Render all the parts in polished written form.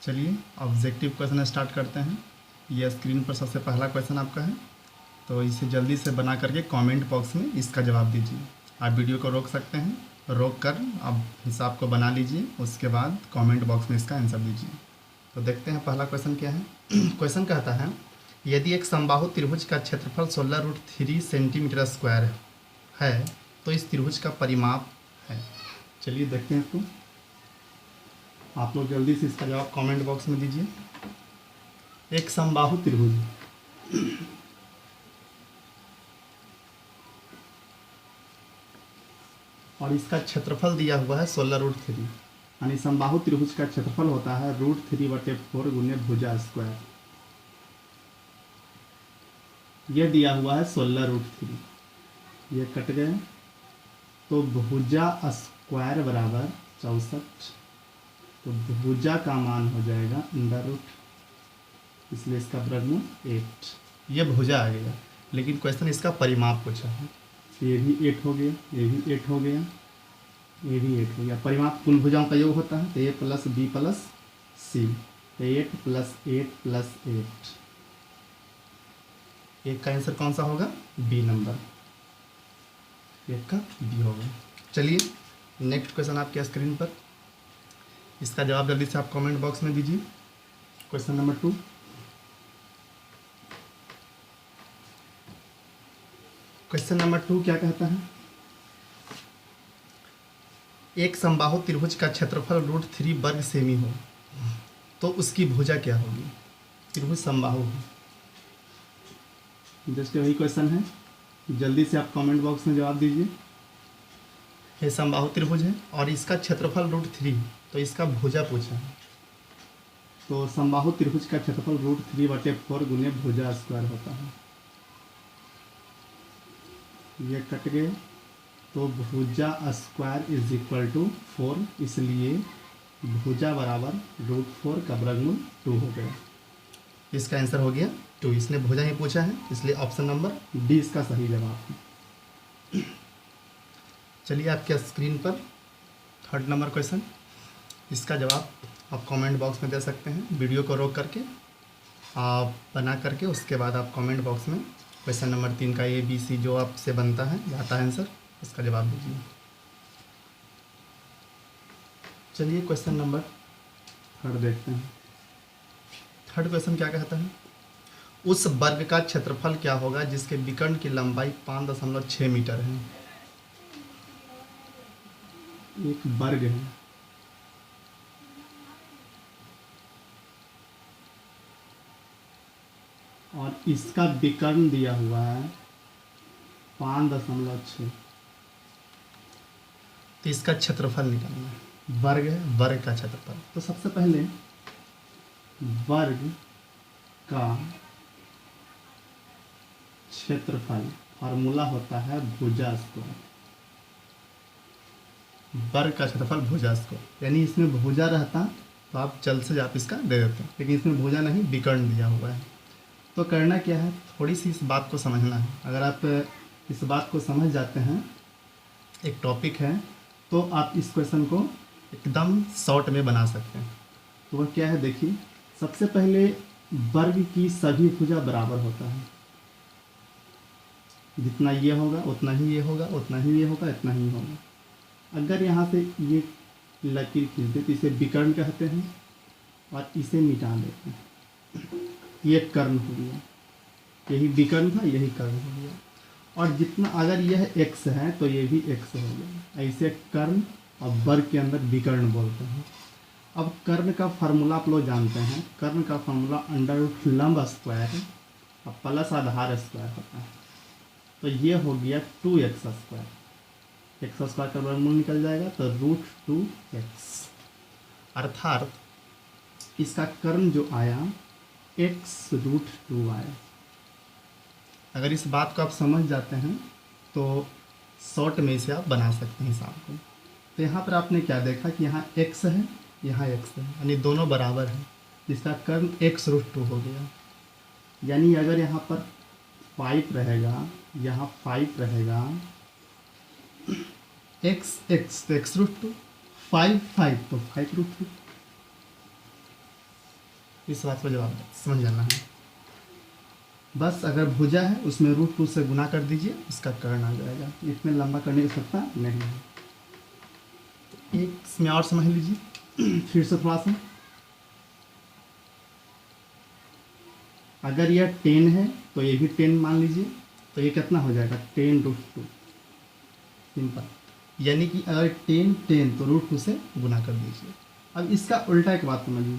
चलिए objective question start करते हैं। ये स्क्रीन पर सबसे पहला क्वेश्चन आपका है, तो इसे जल्दी से बना करके कमेंट बॉक्स में इसका जवाब दीजिए। आप वीडियो को रोक सकते हैं, रोक कर आप हिसाब को बना लीजिए, उसके बाद कमेंट बॉक्स में इसका आंसर दीजिए। तो देखते हैं पहला क्वेश्चन क्या है। क्वेश्चन कहता है, यदि एक समबाहु त्रिभुज का क्षेत्रफल 16√3 सेंटीमीटर स्क्वायर है तो इस त्रिभुज का परिमाप है। चलिए देखते हैं इसको। आप लोग जल्दी से इसका जवाब कमेंट बॉक्स में दीजिए। एक समबाहु त्रिभुज और इसका क्षेत्रफल दिया हुआ है 16√3, यानी समबाहु त्रिभुज का क्षेत्रफल होता है √3/4 गुने भुजा स्क्वायर। ये दिया हुआ है 16√3, ये कट गए तो भुजा स्क्वायर बराबर 64, तो भुजा का मान हो जाएगा √, इसलिए इसका वर्गमूल 8। ये भुजा आ गया, लेकिन क्वेश्चन इसका परिमाप पूछा है। ये भी 8 हो गया, ये भी 8 हो गया, ये भी 8 हो गया। परिमाप कुल भुजाओं का योग होता है, तो a + b + c, 8 + 8 + 8। एक का आंसर कौन सा होगा? बी नंबर, एक का बी होगा। चलिए नेक्स्ट क्वेश्चन आपके स्क्रीन पर, इसका जवाब जल्दी से आप कमेंट बॉक्स में दीजिए। Question number 2। क्वेश्चन नंबर 2 क्या कहता है, एक समबाहु त्रिभुज का क्षेत्रफल √3 वर्ग सेमी हो तो उसकी भुजा क्या होगी? त्रिभुज समबाहु है, जस्ट वही क्वेश्चन है, जल्दी से आप कमेंट बॉक्स में जवाब दीजिए। ये समबाहु त्रिभुज है और इसका क्षेत्रफल √3, तो इसका भुजा पूछा है। तो समबाहु त्रिभुज का क्षेत्रफल √3/4 गुने भुजा स्क्वायर होता है। ये कट गए तो भुजा स्क्वायर = 4, इसलिए भुजा बराबर √4 का वर्गमूल 2 हो गया। इसका आंसर हो गया 2। इसने भुजा ही पूछा है, इसलिए ऑप्शन नंबर डी इसका सही जवाब है। चलिए आपके स्क्रीन पर थर्ड नंबर क्वेश्चन, इसका जवाब आप कमेंट बॉक्स में दे सकते हैं। वीडियो को रोक करके आप बना करके उसके बाद आप कमेंट बॉक्स में क्वेश्चन नंबर 3 का ABC जो आपसे बनता है, आता है आंसर, उसका जवाब दीजिए। चलिए क्वेश्चन नंबर 3 देखते हैं। थर्ड क्वेश्चन क्या कहता है, उस वर्ग का क्षेत्रफल क्या होगा जिसके विकर्ण की लंबाई 5.6 मीटर है। एक वर्ग है, और इसका विकर्ण दिया हुआ है 5.6, तो इसका क्षेत्रफल निकालना है। वर्ग है, वर्ग का क्षेत्रफल। तो सबसे पहले वर्ग का क्षेत्रफल फार्मूला होता है भुजा स्क्वायर। वर्ग का क्षेत्रफल भुजा स्क्वायर, यानी इसमें भुजा रहता तो आप जल्द से आप इसका दे देते, लेकिन इसमें भुजा नहीं, विकर्ण दिया हुआ है। तो करना क्या है, थोड़ी सी इस बात को समझना है। अगर आप इस बात को समझ जाते हैं, एक टॉपिक है, तो आप इस क्वेश्चन को एकदम शॉर्ट में बना सकते हैं। तो वह क्या है, देखिए, सबसे पहले वर्ग की सभी भुजा बराबर होता है। जितना ये होगा उतना ही ये होगा, उतना ही ये होगा, इतना ही होगा। अगर यहाँ से ये लकीर खींच दे तो इसे विकर्ण कहते हैं, और इसे मिटा देते हैं। ये कर्ण हो गया, यही विकर्ण था, यही कर्ण हो गया। और जितना अगर यह x है तो ये भी x हो गया। ऐसे कर्ण और वर्ग के अंदर विकर्ण बोलते हैं। अब कर्ण का फार्मूला आप लोग जानते हैं, कर्ण का फार्मूला √ लंब स्क्वायर और प्लस आधार स्क्वायर होता है। तो ये हो गया 2x स्क्वायर, x स्क्वायर का वर्गमूल निकल जाएगा तो √2x, अर्थात इसका कर्ण जो आया x √2 आया। अगर इस बात को आप समझ जाते हैं तो शॉर्ट में इसे आप बना सकते हैं हिसाब को। तो यहाँ पर आपने क्या देखा कि यहाँ x है, यहाँ x है, यानी दोनों बराबर हैं, जिसका कर्ण x √2 हो गया। यानी अगर यहाँ पर 5 रहेगा, यहाँ 5 रहेगा, x तो x √2, 5 तो 5 √2। इस बात को जवाब समझ जाना है। बस अगर भुजा है उसमें √2 से गुना कर दीजिए, उसका कर्ण आ जाएगा। इतने लंबा करने की आवश्यकता नहीं है। एक इसमें और समझ लीजिए फिर से थोड़ा सा। अगर यह 10 है तो ये भी 10 मान लीजिए, तो ये कितना हो जाएगा 10√2, सिंपल। यानी कि अगर 10 तो √2 से गुना कर दीजिए। अब इसका उल्टा एक बात समझिए,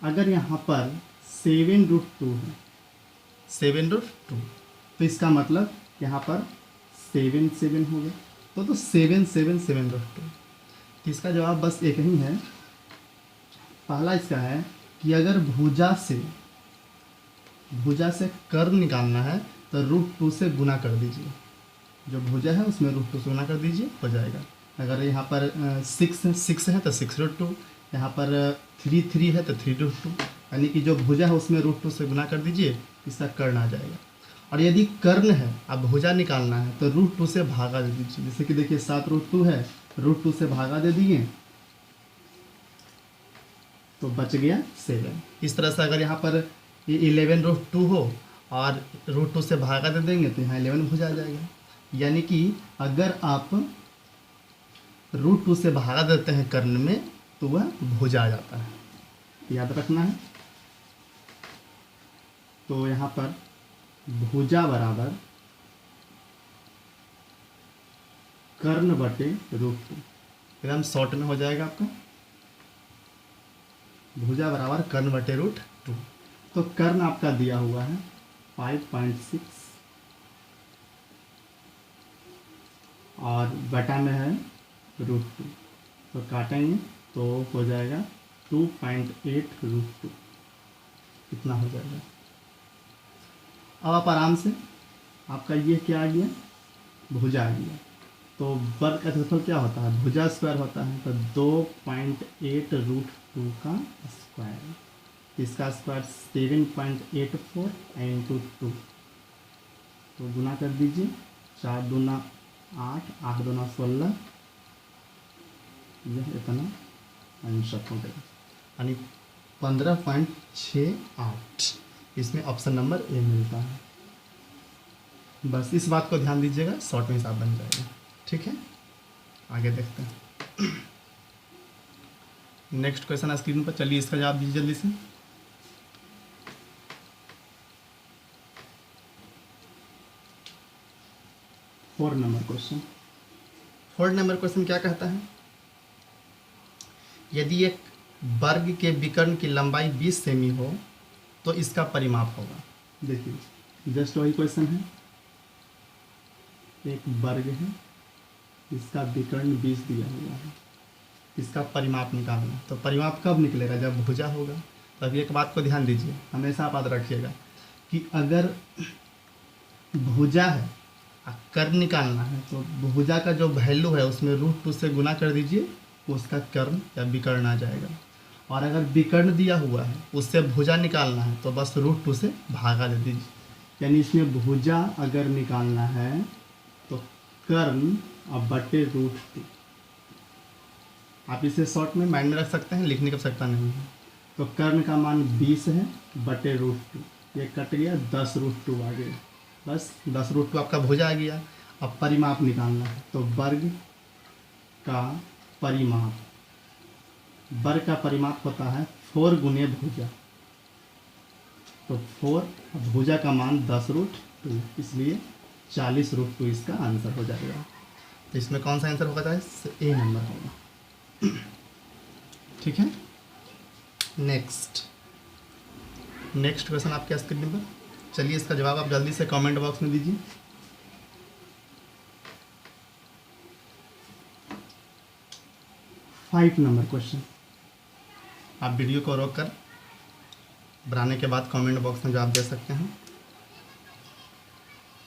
अगर यहाँ पर 7√2 है, 7√2, तो इसका मतलब यहाँ पर 7 हो गया, तो 7√2। तो इसका जवाब बस एक ही है। पहला इसका है कि अगर भुजा से कर्ण निकालना है तो √2 से गुना कर दीजिए। जो भुजा है उसमें √2 से गुना कर दीजिए, हो जाएगा। अगर यहाँ पर 6 है तो 6√2, यहाँ पर 3 है तो 3√2, यानी कि जो भुजा है उसमें √2 से गुना कर दीजिए, इसका कर्ण आ जाएगा। और यदि कर्ण है, अब भुजा निकालना है, तो √2 से भागा दे दीजिए। जैसे कि देखिए 7√2 है, √2 से भागा दे दिए तो बच गया 7। इस तरह से अगर यहाँ पर 11√2 हो और √2 से भागा दे देंगे तो यहाँ 11 भुजा आ जाएगा। यानी कि अगर आप √2 से भागा देते हैं कर्ण में तो वह भुजा आ जाता है, याद रखना है। तो यहाँ पर भुजा बराबर कर्ण बटे √2, एकदम शॉर्ट में हो जाएगा आपका। भुजा बराबर कर्ण बटे √2। तो कर्ण आपका दिया हुआ है 5.6 और बटा में है √2, तो काटेंगे तो हो जाएगा 2.8√2, इतना हो जाएगा। अब आप आराम से, आपका ये क्या आ गया, भुजा आ गया। तो वर्ग का क्षेत्रफल क्या होता है, भुजा स्क्वायर होता है, तो 2.8√2 का स्क्वायर, इसका स्क्वायर 7.84 × 2, तो गुना कर दीजिए, 4 दूना 8, 8 दूना 16, यह इतना आंसर हो गया, यानी 15.68। इसमें ऑप्शन नंबर ए मिलता है। बस इस बात को ध्यान दीजिएगा, शॉर्ट में हिसाब बन जाएगा। ठीक है, आगे देखते हैं। नेक्स्ट क्वेश्चन स्क्रीन पर, चलिए इसका जवाब दीजिए जल्दी से। फोर्थ नंबर क्वेश्चन क्या कहता है, यदि एक वर्ग के विकर्ण की लंबाई 20 सेमी हो तो इसका परिमाप होगा। देखिए जस्ट वही क्वेश्चन है, एक वर्ग है, इसका विकर्ण 20 दिया हुआ है, इसका परिमाप निकालना है। तो परिमाप कब निकलेगा, जब भुजा होगा। तो अब एक बात को ध्यान दीजिए, हमेशा आप याद रखिएगा कि अगर भुजा है कर्ण निकालना है तो भुजा का जो वैल्यू है उसमें √2 से गुना कर दीजिए, उसका कर्ण या विकर्ण आ जाएगा। और अगर विकर्ण दिया हुआ है उससे भुजा निकालना है तो बस √2 से भागा दे दीजिए। यानी इसमें भुजा अगर निकालना है तो कर्ण और बटे √2, आप इसे शॉर्ट में माइंड में रख सकते हैं, लिखने की आवश्यकता नहीं है। तो कर्ण का मान 20 है बटे √2, ये कट गया, 10√2 आ गया, बस 10√2 आपका भुजा आ गया। अब परिमाप निकालना है, तो वर्ग का परिमाप होता है 4 गुने भुजा, तो 4, भुजा का मान 10√2, इसलिए 40√2 इसका आंसर हो जाएगा। तो इसमें कौन सा आंसर होगा, ए नंबर होगा। ठीक है, नेक्स्ट क्वेश्चन आपके स्क्रीन पर। चलिए इसका जवाब आप जल्दी से कमेंट बॉक्स में दीजिए। फाइव नंबर क्वेश्चन, आप वीडियो को रोक कर बनाने के बाद कमेंट बॉक्स में जवाब दे सकते हैं।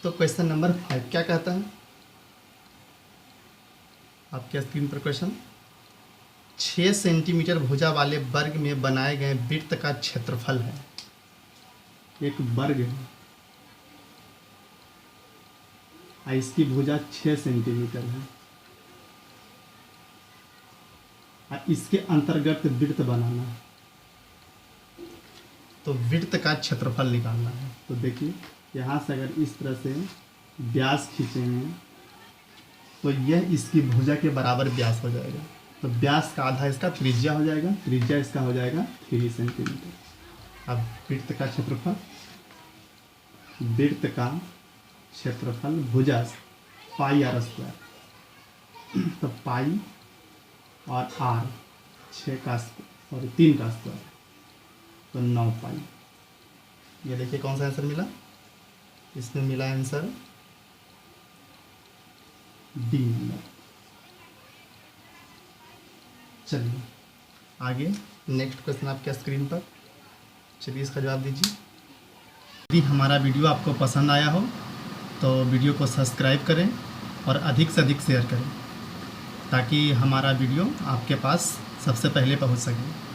तो क्वेश्चन नंबर 5 क्या कहता है, आपके स्क्रीन पर क्वेश्चन, 6 सेंटीमीटर भुजा वाले वर्ग में बनाए गए वृत्त का क्षेत्रफल है। एक वर्ग है और इसकी भुजा 6 सेंटीमीटर है और इसके अंतर्गत वृत्त बनाना है। तो वृत्त का क्षेत्रफल निकालना है। तो देखिए यहाँ से अगर इस तरह से व्यास खींचेंगे तो यह इसकी भुजा के बराबर व्यास हो जाएगा। तो व्यास का आधा इसका त्रिज्या हो जाएगा, त्रिज्या इसका हो जाएगा 3 सेंटीमीटर। अब वृत्त का क्षेत्रफल भुजा पाई आर स्क्वायर, तो पाई और आर 3 का स्क्वायर, तो 9 पाई। ये देखिए कौन सा आंसर मिला, इसमें मिला आंसर डी नंबर। चलिए आगे नेक्स्ट क्वेश्चन आपके स्क्रीन पर, चलिए इसका जवाब दीजिए। यदि हमारा वीडियो आपको पसंद आया हो तो वीडियो को सब्सक्राइब करें और अधिक से अधिक शेयर करें ताकि हमारा वीडियो आपके पास सबसे पहले पहुंच सके।